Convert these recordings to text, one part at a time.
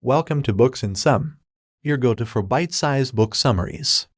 Welcome to Books in Sum, your go-to for bite-sized book summaries.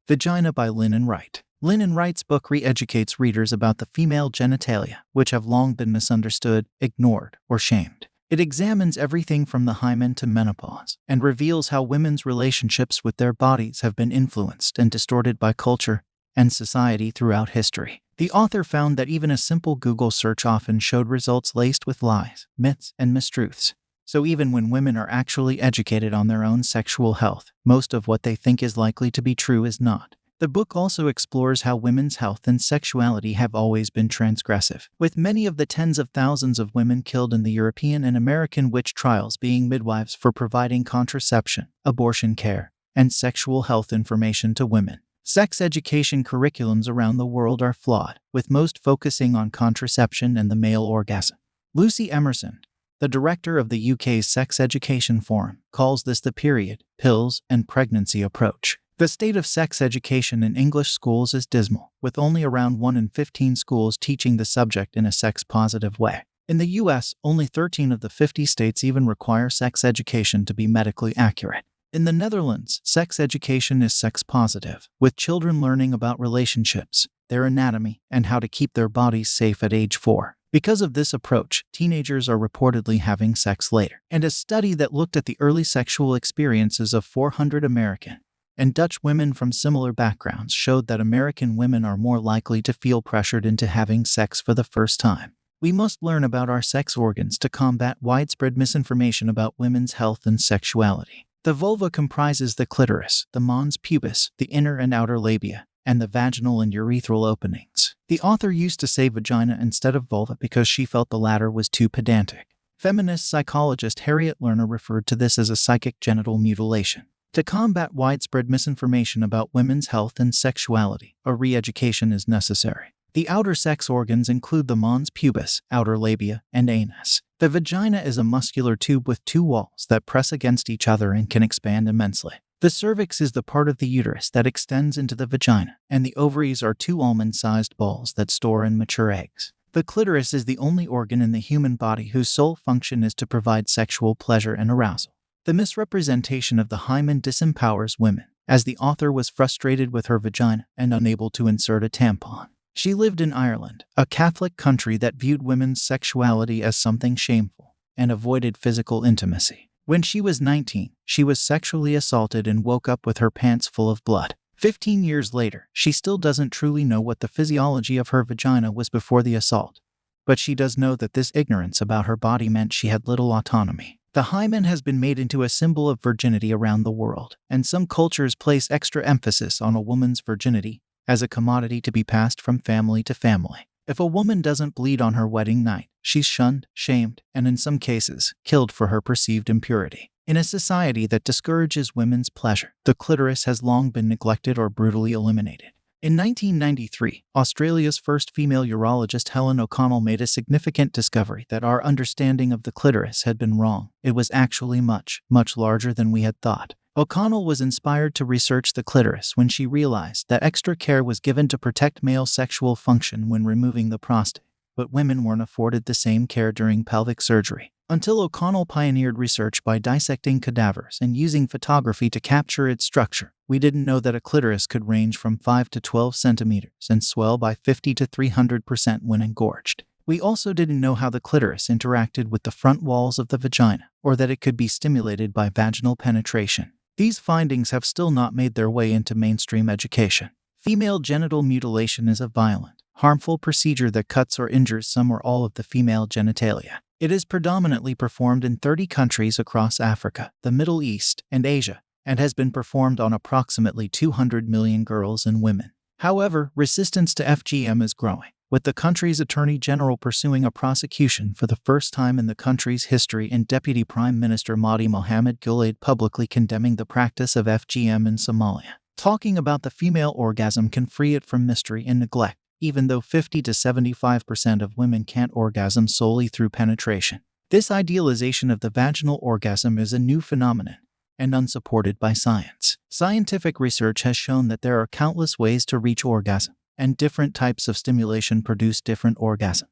Vagina by Lynn Enright. Lynn Enright's book re-educates readers about the female genitalia, which have long been misunderstood, ignored, or shamed. It examines everything from the hymen to menopause, and reveals how women's relationships with their bodies have been influenced and distorted by culture and society throughout history. The author found that even a simple Google search often showed results laced with lies, myths, and mistruths. So even when women are actually educated on their own sexual health, most of what they think is likely to be true is not. The book also explores how women's health and sexuality have always been transgressive, with many of the tens of thousands of women killed in the European and American witch trials being midwives for providing contraception, abortion care, and sexual health information to women. Sex education curriculums around the world are flawed, with most focusing on contraception and the male orgasm. Lucy Emerson, the director of the UK's Sex Education Forum, calls this the period, pills, and pregnancy approach. The state of sex education in English schools is dismal, with only around 1 in 15 schools teaching the subject in a sex-positive way. In the US, only 13 of the 50 states even require sex education to be medically accurate. In the Netherlands, sex education is sex-positive, with children learning about relationships, their anatomy, and how to keep their bodies safe at age 4. Because of this approach, teenagers are reportedly having sex later. And a study that looked at the early sexual experiences of 400 American and Dutch women from similar backgrounds showed that American women are more likely to feel pressured into having sex for the first time. We must learn about our sex organs to combat widespread misinformation about women's health and sexuality. The vulva comprises the clitoris, the mons pubis, the inner and outer labia, and the vaginal and urethral openings. The author used to say vagina instead of vulva because she felt the latter was too pedantic. Feminist psychologist Harriet Lerner referred to this as a psychic genital mutilation. To combat widespread misinformation about women's health and sexuality, a re-education is necessary. The outer sex organs include the mons pubis, outer labia, and anus. The vagina is a muscular tube with 2 walls that press against each other and can expand immensely. The cervix is the part of the uterus that extends into the vagina, and the ovaries are 2 almond-sized balls that store and mature eggs. The clitoris is the only organ in the human body whose sole function is to provide sexual pleasure and arousal. The misrepresentation of the hymen disempowers women, as the author was frustrated with her vagina and unable to insert a tampon. She lived in Ireland, a Catholic country that viewed women's sexuality as something shameful and avoided physical intimacy. When she was 19, she was sexually assaulted and woke up with her pants full of blood. 15 years later, she still doesn't truly know what the physiology of her vagina was before the assault. But she does know that this ignorance about her body meant she had little autonomy. The hymen has been made into a symbol of virginity around the world, and some cultures place extra emphasis on a woman's virginity as a commodity to be passed from family to family. If a woman doesn't bleed on her wedding night, she's shunned, shamed, and in some cases, killed for her perceived impurity. In a society that discourages women's pleasure, the clitoris has long been neglected or brutally eliminated. In 1993, Australia's first female urologist Helen O'Connell made a significant discovery that our understanding of the clitoris had been wrong. It was actually much, much larger than we had thought. O'Connell was inspired to research the clitoris when she realized that extra care was given to protect male sexual function when removing the prostate, but women weren't afforded the same care during pelvic surgery. Until O'Connell pioneered research by dissecting cadavers and using photography to capture its structure, we didn't know that a clitoris could range from 5 to 12 centimeters and swell by 50 to 300% when engorged. We also didn't know how the clitoris interacted with the front walls of the vagina, or that it could be stimulated by vaginal penetration. These findings have still not made their way into mainstream education. Female genital mutilation is a violent, harmful procedure that cuts or injures some or all of the female genitalia. It is predominantly performed in 30 countries across Africa, the Middle East, and Asia, and has been performed on approximately 200 million girls and women. However, resistance to FGM is growing, with the country's Attorney General pursuing a prosecution for the first time in the country's history and Deputy Prime Minister Mahdi Mohamed Guled publicly condemning the practice of FGM in Somalia. Talking about the female orgasm can free it from mystery and neglect, even though 50 to 75% of women can't orgasm solely through penetration. This idealization of the vaginal orgasm is a new phenomenon and unsupported by science. Scientific research has shown that there are countless ways to reach orgasm, and different types of stimulation produce different orgasms.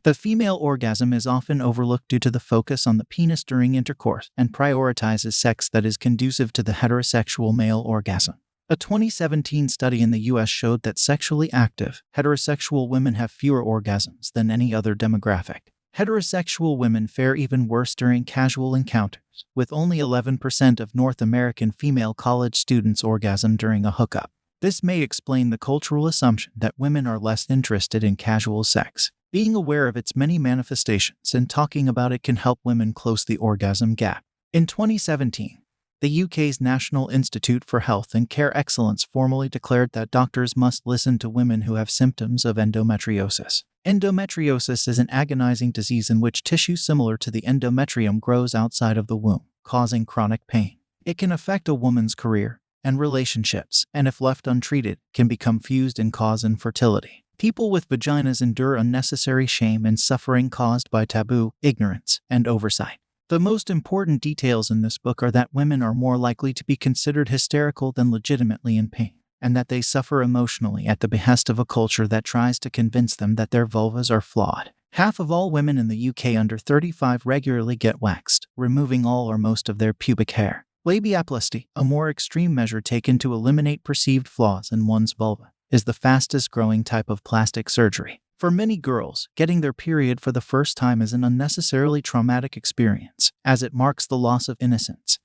The female orgasm is often overlooked due to the focus on the penis during intercourse and prioritizes sex that is conducive to the heterosexual male orgasm. A 2017 study in the U.S. showed that sexually active, heterosexual women have fewer orgasms than any other demographic. Heterosexual women fare even worse during casual encounters, with only 11% of North American female college students orgasm during a hookup. This may explain the cultural assumption that women are less interested in casual sex. Being aware of its many manifestations and talking about it can help women close the orgasm gap. In 2017, the UK's National Institute for Health and Care Excellence formally declared that doctors must listen to women who have symptoms of endometriosis. Endometriosis is an agonizing disease in which tissue similar to the endometrium grows outside of the womb, causing chronic pain. It can affect a woman's career and relationships, and if left untreated, can become fused and cause infertility. People with vaginas endure unnecessary shame and suffering caused by taboo, ignorance, and oversight. The most important details in this book are that women are more likely to be considered hysterical than legitimately in pain, and that they suffer emotionally at the behest of a culture that tries to convince them that their vulvas are flawed. Half of all women in the UK under 35 regularly get waxed, removing all or most of their pubic hair. Labiaplasty, a more extreme measure taken to eliminate perceived flaws in one's vulva, is the fastest growing type of plastic surgery. For many girls, getting their period for the first time is an unnecessarily traumatic experience, as it marks the loss of innocence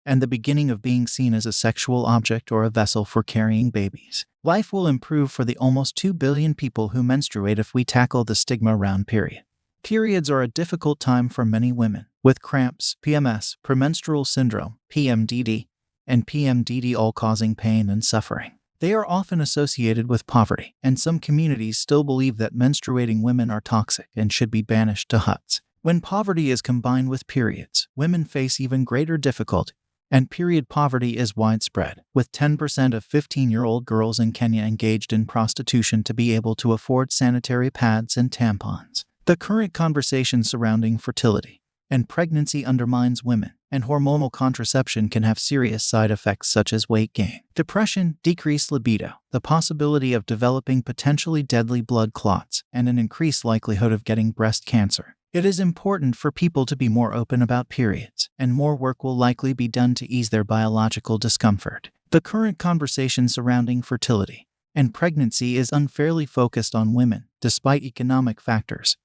and the beginning of being seen as a sexual object or a vessel for carrying babies. Life will improve for the almost 2 billion people who menstruate if we tackle the stigma around period. Periods are a difficult time for many women, with cramps, PMS, premenstrual syndrome, PMDD, and PMDD all causing pain and suffering. They are often associated with poverty, and some communities still believe that menstruating women are toxic and should be banished to huts. When poverty is combined with periods, women face even greater difficulty, and period poverty is widespread, with 10% of 15-year-old girls in Kenya engaged in prostitution to be able to afford sanitary pads and tampons. The current conversation surrounding fertility and pregnancy undermines women, and hormonal contraception can have serious side effects such as weight gain, depression, decreased libido, the possibility of developing potentially deadly blood clots, and an increased likelihood of getting breast cancer. It is important for people to be more open about periods, and more work will likely be done to ease their biological discomfort. The current conversation surrounding fertility and pregnancy is unfairly focused on women, despite economic factors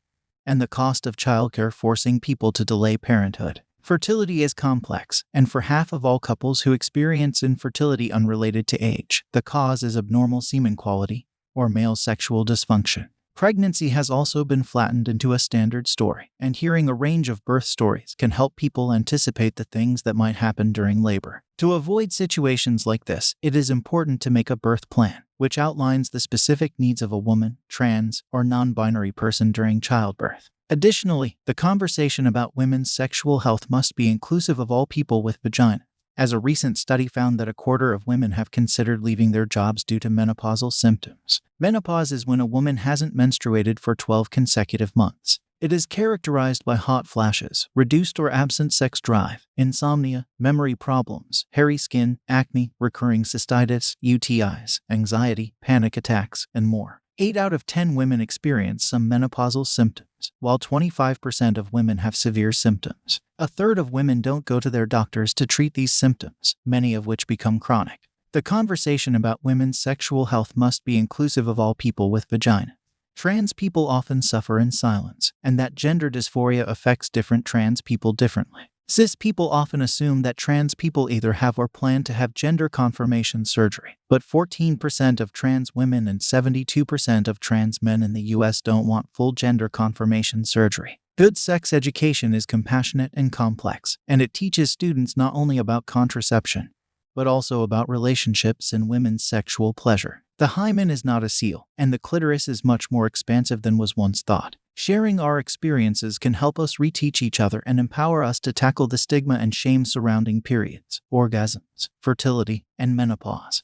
and the cost of childcare forcing people to delay parenthood. Fertility is complex, and for half of all couples who experience infertility unrelated to age, the cause is abnormal semen quality or male sexual dysfunction. Pregnancy has also been flattened into a standard story, and hearing a range of birth stories can help people anticipate the things that might happen during labor. To avoid situations like this, it is important to make a birth plan, which outlines the specific needs of a woman, trans, or non-binary person during childbirth. Additionally, the conversation about women's sexual health must be inclusive of all people with vagina, as a recent study found that a quarter of women have considered leaving their jobs due to menopausal symptoms. Menopause is when a woman hasn't menstruated for 12 consecutive months. It is characterized by hot flashes, reduced or absent sex drive, insomnia, memory problems, hairy skin, acne, recurring cystitis, UTIs, anxiety, panic attacks, and more. 8 out of 10 women experience some menopausal symptoms, while 25% of women have severe symptoms. A third of women don't go to their doctors to treat these symptoms, many of which become chronic. The conversation about women's sexual health must be inclusive of all people with vagina. Trans people often suffer in silence, and that gender dysphoria affects different trans people differently. Cis people often assume that trans people either have or plan to have gender confirmation surgery, but 14% of trans women and 72% of trans men in the US don't want full gender confirmation surgery. Good sex education is compassionate and complex, and it teaches students not only about contraception, but also about relationships and women's sexual pleasure. The hymen is not a seal, and the clitoris is much more expansive than was once thought. Sharing our experiences can help us reteach each other and empower us to tackle the stigma and shame surrounding periods, orgasms, fertility, and menopause.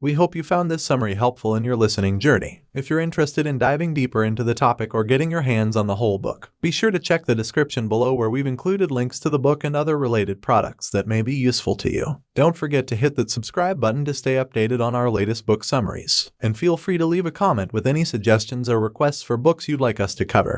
We hope you found this summary helpful in your listening journey. If you're interested in diving deeper into the topic or getting your hands on the whole book, be sure to check the description below where we've included links to the book and other related products that may be useful to you. Don't forget to hit that subscribe button to stay updated on our latest book summaries, and feel free to leave a comment with any suggestions or requests for books you'd like us to cover.